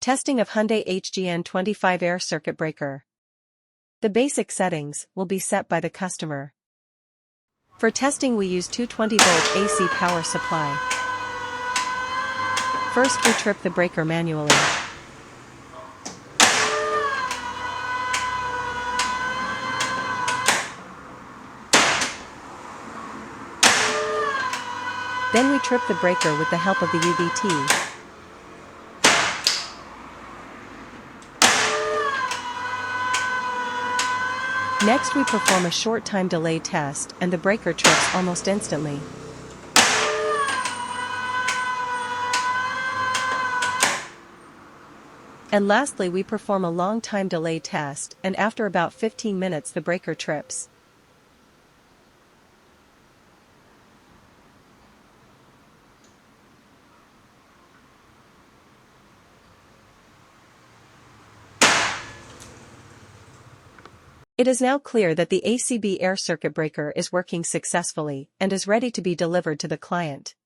Testing of Hyundai HGN25 air circuit breaker. The basic settings will be set by the customer. For testing we use 220-volt AC power supply. First we trip the breaker manually. Then we trip the breaker with the help of the UVT. Next we perform a short time delay test and the breaker trips almost instantly. And lastly we perform a long time delay test and after about 15 minutes the breaker trips. It is now clear that the ACB air circuit breaker is working successfully and is ready to be delivered to the client.